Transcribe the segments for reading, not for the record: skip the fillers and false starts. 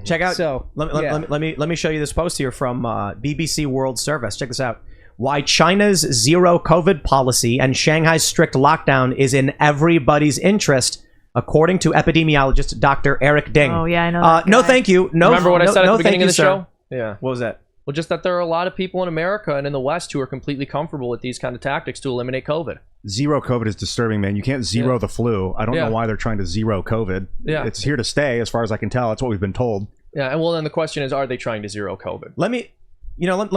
Check out. So let me show you this post here from BBC World Service. Check this out. Why China's zero COVID policy and Shanghai's strict lockdown is in everybody's interest, according to epidemiologist Dr. Eric Ding. Oh yeah, I know. That no, guy. thank you. No, Remember what I said at the beginning of the sir. show? Yeah. What was that? Well, just that there are a lot of people in America and in the West who are completely comfortable with these kind of tactics to eliminate COVID. Zero COVID is disturbing, man. You can't zero the flu. I don't know why they're trying to zero COVID. Yeah. It's here to stay, as far as I can tell. That's what we've been told. Yeah, and well, then the question is, are they trying to zero COVID? Let me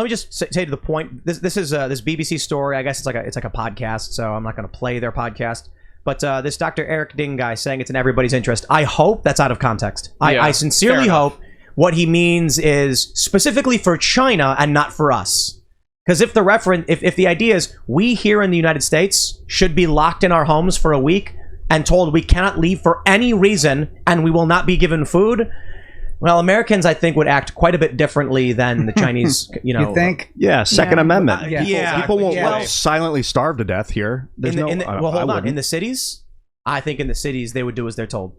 just say to the point. This is this BBC story. I guess it's like a podcast, so I'm not going to play their podcast. But this Dr. Eric Ding guy saying it's in everybody's interest. I hope that's out of context. I sincerely hope what he means is specifically for China and not for us. Because if the idea is we here in the United States should be locked in our homes for a week and told we cannot leave for any reason and we will not be given food, well, Americans, I think, would act quite a bit differently than the Chinese, You think? Yeah, Second Amendment. People won't silently starve to death here. There's hold on. In the cities, I think in the cities they would do as they're told.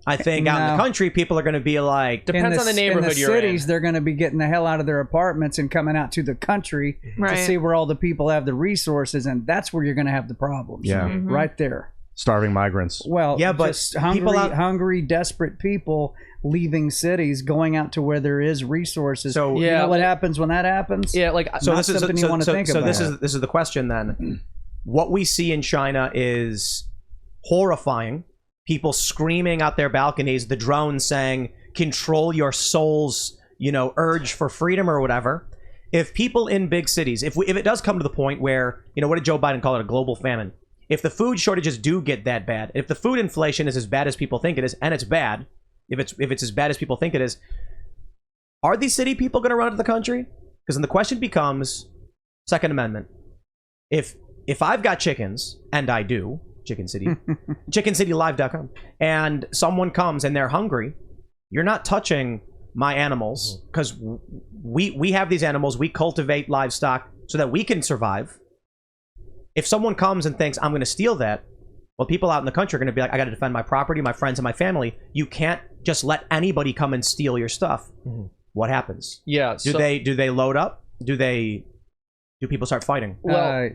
I think out in the country, people are going to be like... Depends on the neighborhood you're in. In the cities, they're going to be getting the hell out of their apartments and coming out to the country to see where all the people have the resources, and that's where you're going to have the problems. Yeah. Right there. Starving migrants. Well, yeah, but just hungry, desperate people leaving cities, going out to where there is resources. So you know what happens when that happens? Yeah, like so this is something you want to think about. So this is the question then. What we see in China is horrifying. People screaming out their balconies, the drones saying, control your soul's, urge for freedom or whatever. If people in big cities, if it does come to the point where, what did Joe Biden call it, a global famine? If the food shortages do get that bad, if the food inflation is as bad as people think it is, and it's bad, if it's as bad as people think it is, are these city people going to run out of the country? Because then the question becomes, Second Amendment. If I've got chickens, and I do, Chicken City, chickencitylive.com, and someone comes and they're hungry, you're not touching my animals, because we have these animals, we cultivate livestock so that we can survive. If someone comes and thinks I'm going to steal that, well, people out in the country are going to be like, I got to defend my property, my friends, and my family. You can't just let anybody come and steal your stuff. What happens? Yeah. Do they load up? Do people start fighting? Well,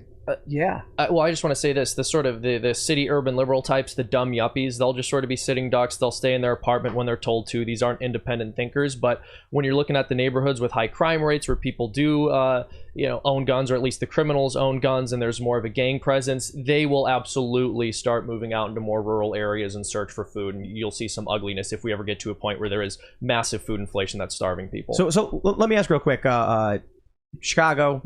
yeah. Well, I just want to say this: the sort of the city urban liberal types, the dumb yuppies, they'll just sort of be sitting ducks. They'll stay in their apartment when they're told to. These aren't independent thinkers. But when you're looking at the neighborhoods with high crime rates, where people do, own guns, or at least the criminals own guns, and there's more of a gang presence, they will absolutely start moving out into more rural areas and search for food. And you'll see some ugliness if we ever get to a point where there is massive food inflation that's starving people. So let me ask real quick. Chicago.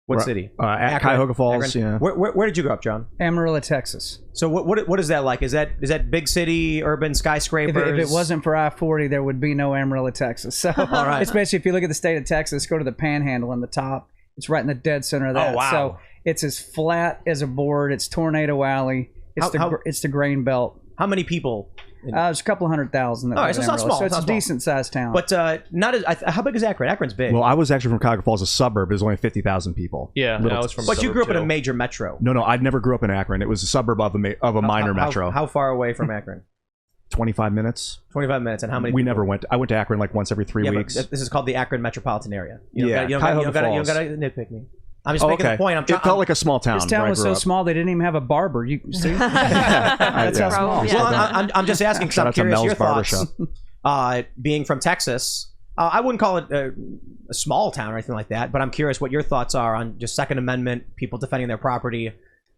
What city? At Cuyahoga Falls. Akron. Yeah. Where did you grow up, John? Amarillo, Texas. So what is that like? Is that big city, urban skyscrapers? If it wasn't for I-40, there would be no Amarillo, Texas. So, all right. Especially if you look at the state of Texas, go to the Panhandle in the top. It's right in the dead center of that. Oh, wow. So it's as flat as a board. It's Tornado Alley. It's the grain belt. How many people? It's a couple 100,000. All right, so it's not small. So it's a decent sized town. But not as. How big is Akron? Akron's big. Well, I was actually from Cuyahoga Falls, a suburb. There's only 50,000 people. Yeah, I was from. But you grew up in a major metro. No, I never grew up in Akron. It was a suburb of a minor metro. How far away from Akron? 25 minutes. 25 minutes, and how many? We never went. I went to Akron like once every 3 weeks. But this is called the Akron metropolitan area. You don't Cuyahoga got Falls. to nitpick me. I'm just making the point. It felt like a small town. This town was so small they didn't even have a barber. You see? That's how small. Well, I'm just asking because I'm curious your thoughts. Being from Texas, I wouldn't call it a small town or anything like that, but I'm curious what your thoughts are on just Second Amendment, people defending their property.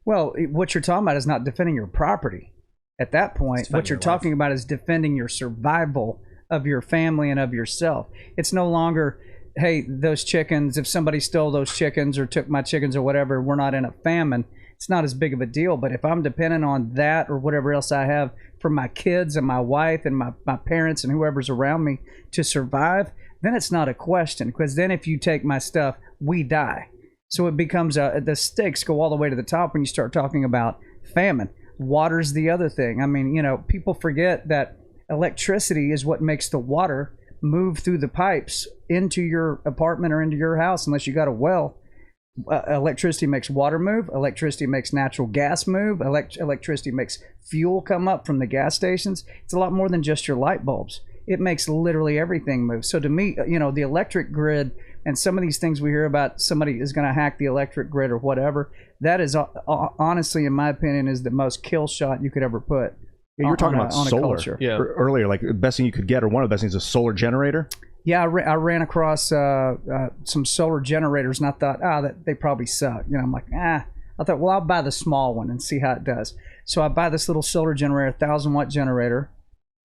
Well, what you're talking about is not defending your property. At that point, what you're talking about is defending your survival of your family and of yourself. It's no longer, hey, those chickens, if somebody stole those chickens or took my chickens or whatever, we're not in a famine. It's not as big of a deal. But if I'm dependent on that or whatever else I have for my kids and my wife and my parents and whoever's around me to survive, then it's not a question. Because then if you take my stuff, we die. So it becomes the stakes go all the way to the top when you start talking about famine. Water's the other thing. I mean, people forget that electricity is what makes the water move through the pipes into your apartment or into your house, unless you got a well. Electricity makes water move. Electricity makes natural gas move. Electricity makes fuel come up from the gas stations. It's a lot more than just your light bulbs. it makes literally everything move. So to me, the electric grid and some of these things we hear about, somebody is going to hack the electric grid or whatever, that is honestly, in my opinion, is the most kill shot you could ever put. Yeah, you were talking about solar earlier. Like the best thing you could get, or one of the best things, is a solar generator. Yeah, I ran across some solar generators, and I thought, that they probably suck. I'm like, I thought, well, I'll buy the small one and see how it does. So I buy this little solar generator, 1,000-watt generator,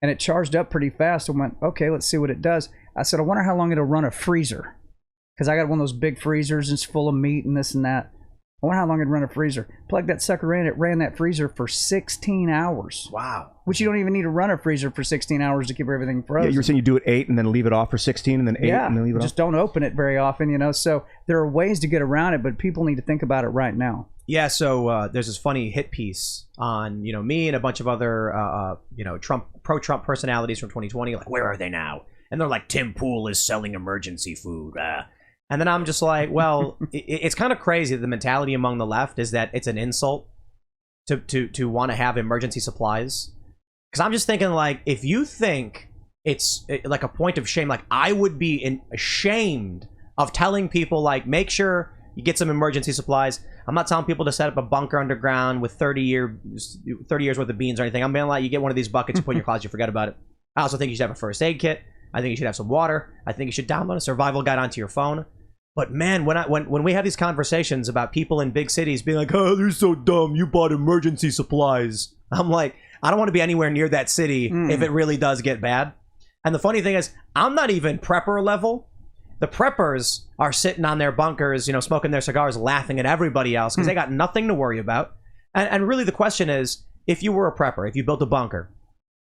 and it charged up pretty fast. I went, okay, let's see what it does. I said, I wonder how long it'll run a freezer, because I got one of those big freezers, and it's full of meat and this and that. I wonder how long it'd run a freezer. Plugged that sucker in, it ran that freezer for 16 hours. Wow. Which you don't even need to run a freezer for 16 hours to keep everything frozen. Yeah, you were saying you do it 8 and then leave it off for 16 and then 8 and then leave it off? Just don't open it very often, So there are ways to get around it, but people need to think about it right now. Yeah, so there's this funny hit piece on, me and a bunch of other, pro-Trump personalities from 2020. Like, where are they now? And they're like, Tim Pool is selling emergency food. And then I'm just like, well, it's kind of crazy. The mentality among the left is that it's an insult to want to have emergency supplies. Because I'm just thinking, like, if you think it's like a point of shame, like, I would be ashamed of telling people, like, make sure you get some emergency supplies. I'm not telling people to set up a bunker underground with 30 years worth of beans or anything. I'm being like, you get one of these buckets, you put in your closet, you forget about it. I also think you should have a first aid kit. I think you should have some water. I think you should download a survival guide onto your phone. But man, when we have these conversations about people in big cities being like, oh, they're so dumb, you bought emergency supplies. I'm like, I don't want to be anywhere near that city if it really does get bad. And the funny thing is, I'm not even prepper level. The preppers are sitting on their bunkers, smoking their cigars, laughing at everybody else because they got nothing to worry about. And really the question is, if you were a prepper, if you built a bunker,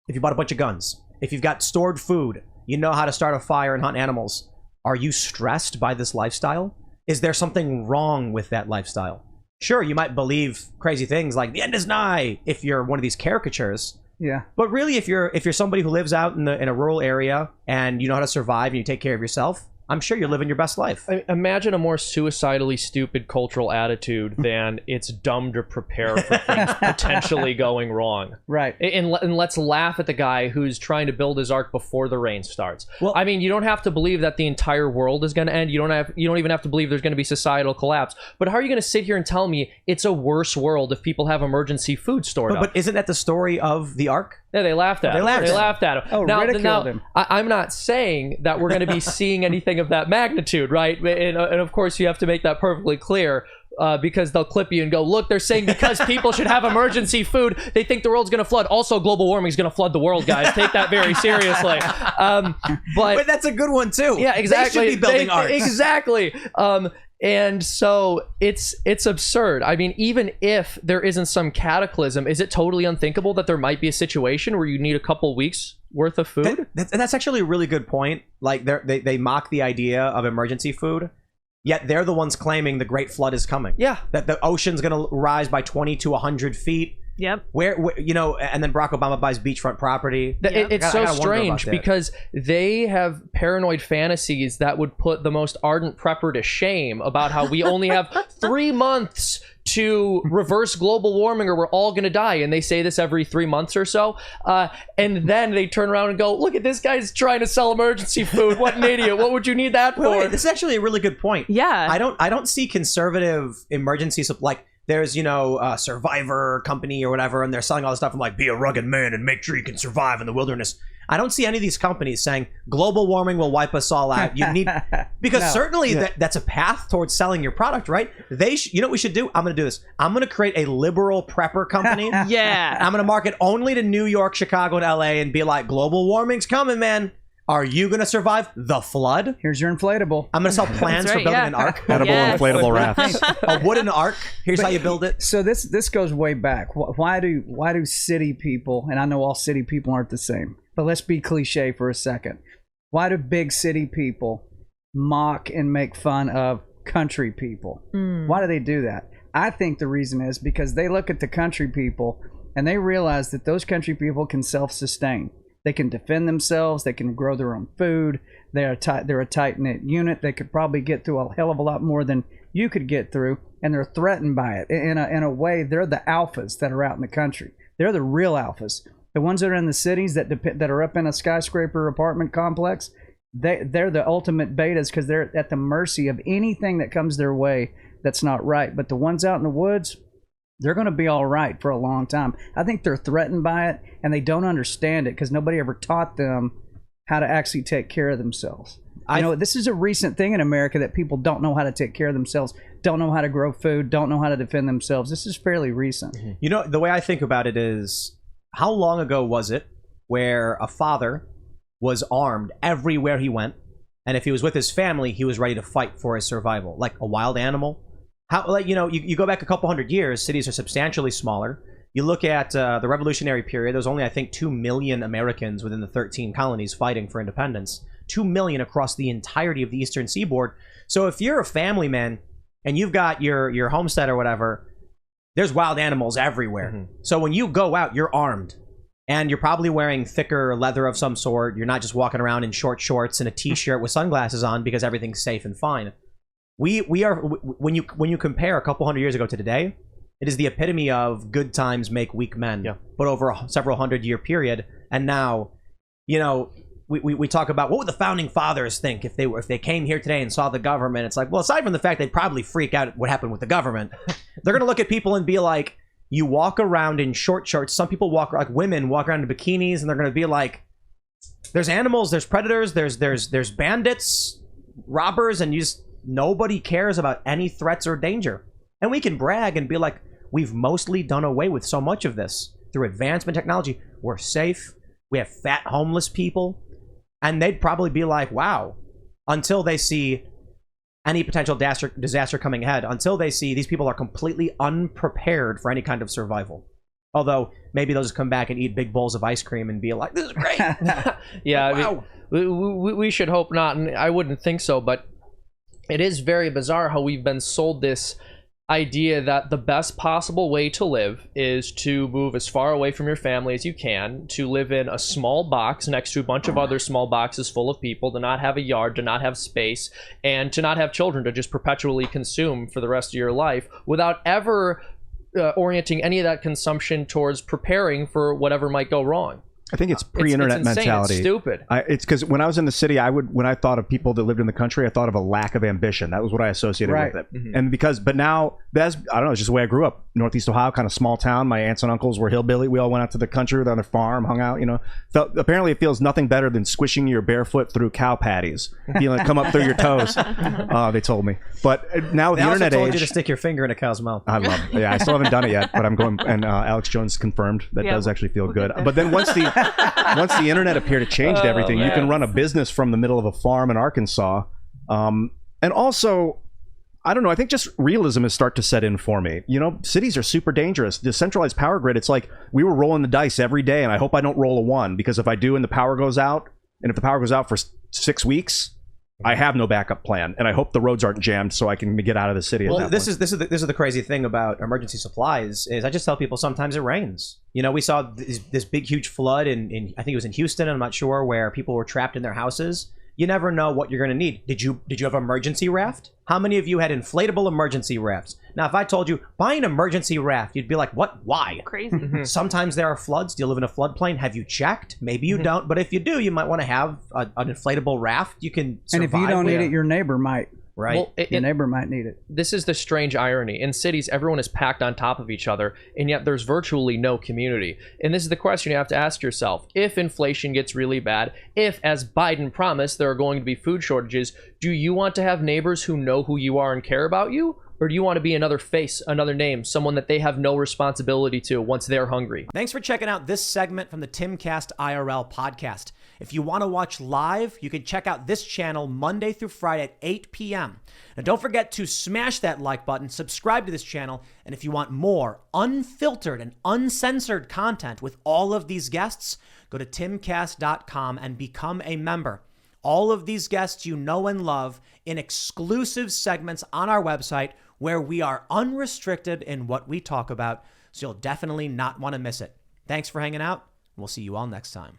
if you bought a bunch of guns, if you've got stored food, you know how to start a fire and hunt animals, are you stressed by this lifestyle? Is there something wrong with that lifestyle? Sure, you might believe crazy things like the end is nigh if you're one of these caricatures. Yeah. But really, if you're somebody who lives out in a rural area and you know how to survive and you take care of yourself, I'm sure you're living your best life. Imagine a more suicidally stupid cultural attitude than it's dumb to prepare for things potentially going wrong. Right. And let's laugh at the guy who's trying to build his ark before the rain starts. Well, I mean, you don't have to believe that the entire world is going to end. You don't even have to believe there's going to be societal collapse. But how are you going to sit here and tell me it's a worse world if people have emergency food stored up? But isn't that the story of the Ark? Yeah, they laughed at him. They laughed at him. Oh, ridiculed him. I'm not saying that we're going to be seeing anything of that magnitude, right? And of course, you have to make that perfectly clear because they'll clip you and go, look, they're saying because people should have emergency food, they think the world's going to flood. Also, global warming is going to flood the world, guys. Take that very seriously. But that's a good one, too. Yeah, exactly. They should be building arks. Exactly. And so it's absurd. I mean, even if there isn't some cataclysm, is it totally unthinkable that there might be a situation where you need a couple weeks worth of food? That's actually a really good point. Like they mock the idea of emergency food, yet they're the ones claiming the Great Flood is coming. Yeah. That the ocean's going to rise by 20 to 100 feet. Yep. Where and then Barack Obama buys beachfront property. It's so strange because they have paranoid fantasies that would put the most ardent prepper to shame about how we only have 3 months to reverse global warming or we're all going to die. And they say this every 3 months or so. And then they turn around and go, look at this guy's trying to sell emergency food. What an idiot. What would you need that for? Wait, this is actually a really good point. Yeah. I don't see conservative emergency like there's, a Survivor company or whatever, and they're selling all this stuff from like, be a rugged man and make sure you can survive in the wilderness. I don't see any of these companies saying global warming will wipe us all out. You need because certainly that's a path towards selling your product, right? You know what we should do? I'm going to do this. I'm going to create a liberal prepper company. Yeah. I'm going to market only to New York, Chicago, and LA and be like, global warming's coming, man. Are you going to survive the flood? Here's your inflatable. I'm going to sell plans for building an ark. Edible inflatable rafts. A wooden ark. Here's how you build it. So this goes way back. Why do city people, and I know all city people aren't the same, but let's be cliche for a second. Why do big city people mock and make fun of country people? Why do they do that? I think the reason is because they look at the country people and they realize that those country people can self-sustain. They can defend themselves. They can grow their own food. They're a tight-knit unit. They could probably get through a hell of a lot more than you could get through, and they're threatened by it. In a way, they're the alphas that are out in the country. They're the real alphas. The ones that are in the cities that are up in a skyscraper apartment complex, they're the ultimate betas because they're at the mercy of anything that comes their way that's not right. But the ones out in the woods, they're going to be all right for a long time. I think they're threatened by it, and they don't understand it because nobody ever taught them how to actually take care of themselves. I know this is a recent thing in America that people don't know how to take care of themselves, don't know how to grow food, don't know how to defend themselves. This is fairly recent. You know, the way I think about it is, how long ago was it where a father was armed everywhere he went, and if he was with his family, he was ready to fight for his survival, like a wild animal? How, like, you know, you go back a couple hundred years, cities are substantially smaller. You look at the Revolutionary period, there was only, I think, 2 million Americans within the 13 colonies fighting for independence. 2 million across the entirety of the eastern seaboard. So if you're a family man and you've got your homestead or whatever, there's wild animals everywhere. Mm-hmm. So when you go out, you're armed. And you're probably wearing thicker leather of some sort. You're not just walking around in short shorts and a t-shirt with sunglasses on because everything's safe and fine. We are, when you compare a couple hundred years ago to today, it is the epitome of good times make weak men. Yeah. But over a several 100-year period, and now, you know, we talk about what would the founding fathers think if they came here today and saw the government. It's like, well, aside from the fact they'd probably freak out at what happened with the government, they're gonna look at people and be like, you walk around in short shorts. Some people like women walk around in bikinis, and they're gonna be like, there's animals, there's predators, there's bandits, robbers, and nobody cares about any threats or danger. And we can brag and be like, we've mostly done away with so much of this through advancement technology. We're safe. We have fat homeless people. And they'd probably be like, wow, until they see any potential disaster coming ahead, until they see these people are completely unprepared for any kind of survival. Although maybe they'll just come back and eat big bowls of ice cream and be like, this is great. Yeah, wow. I mean, we should hope not, and I wouldn't think so, but it is very bizarre how we've been sold this idea that the best possible way to live is to move as far away from your family as you can, to live in a small box next to a bunch of other small boxes full of people, to not have a yard, to not have space, and to not have children to just perpetually consume for the rest of your life without ever orienting any of that consumption towards preparing for whatever might go wrong. I think it's pre-internet it's insane. mentality. It's stupid. It's because when I was in the city, when I thought of people that lived in the country, I thought of a lack of ambition. That was what I associated with it. Mm-hmm. And but now I don't know, it's just the way I grew up. Northeast Ohio, kind of small town. My aunts and uncles were hillbilly. We all went out to the country on their farm, hung out. You know, apparently it feels nothing better than squishing your barefoot through cow patties, feeling it come up through your toes. They told me. But now with the internet told age, you to stick your finger in a cow's mouth. I love it. Yeah, I still haven't done it yet, but I'm going. And Alex Jones confirmed that does actually feel good. But then once the internet appeared, it changed everything. You can run a business from the middle of a farm in Arkansas. And also, I don't know, I think just realism is starting to set in for me. You know, cities are super dangerous. The centralized power grid, it's like we were rolling the dice every day, and I hope I don't roll a 1, because if I do and the power goes out, and if the power goes out for 6 weeks, I have no backup plan, and I hope the roads aren't jammed so I can get out of the city. Well, this is the crazy thing about emergency supplies is I just tell people sometimes it rains. You know, we saw this big huge flood in I think it was in Houston, I'm not sure, where people were trapped in their houses. You never know what you're going to need. Did you have an emergency raft? How many of you had inflatable emergency rafts? Now, if I told you buy an emergency raft, you'd be like, what? Why? Crazy. Sometimes there are floods. Do you live in a floodplain? Have you checked? Maybe you don't. But if you do, you might want to have an inflatable raft. You can survive. And if you don't need it, your neighbor might. Right. Well, your neighbor might need it. This is the strange irony. In cities, everyone is packed on top of each other, and yet there's virtually no community. And this is the question you have to ask yourself. If inflation gets really bad, if, as Biden promised, there are going to be food shortages, do you want to have neighbors who know who you are and care about you? Or do you want to be another face, another name, someone that they have no responsibility to once they're hungry? Thanks for checking out this segment from the Timcast IRL podcast. If you want to watch live, you can check out this channel Monday through Friday at 8 p.m. Now, don't forget to smash that like button, subscribe to this channel, and if you want more unfiltered and uncensored content with all of these guests, go to timcast.com and become a member. All of these guests you know and love in exclusive segments on our website where we are unrestricted in what we talk about, so you'll definitely not want to miss it. Thanks for hanging out. We'll see you all next time.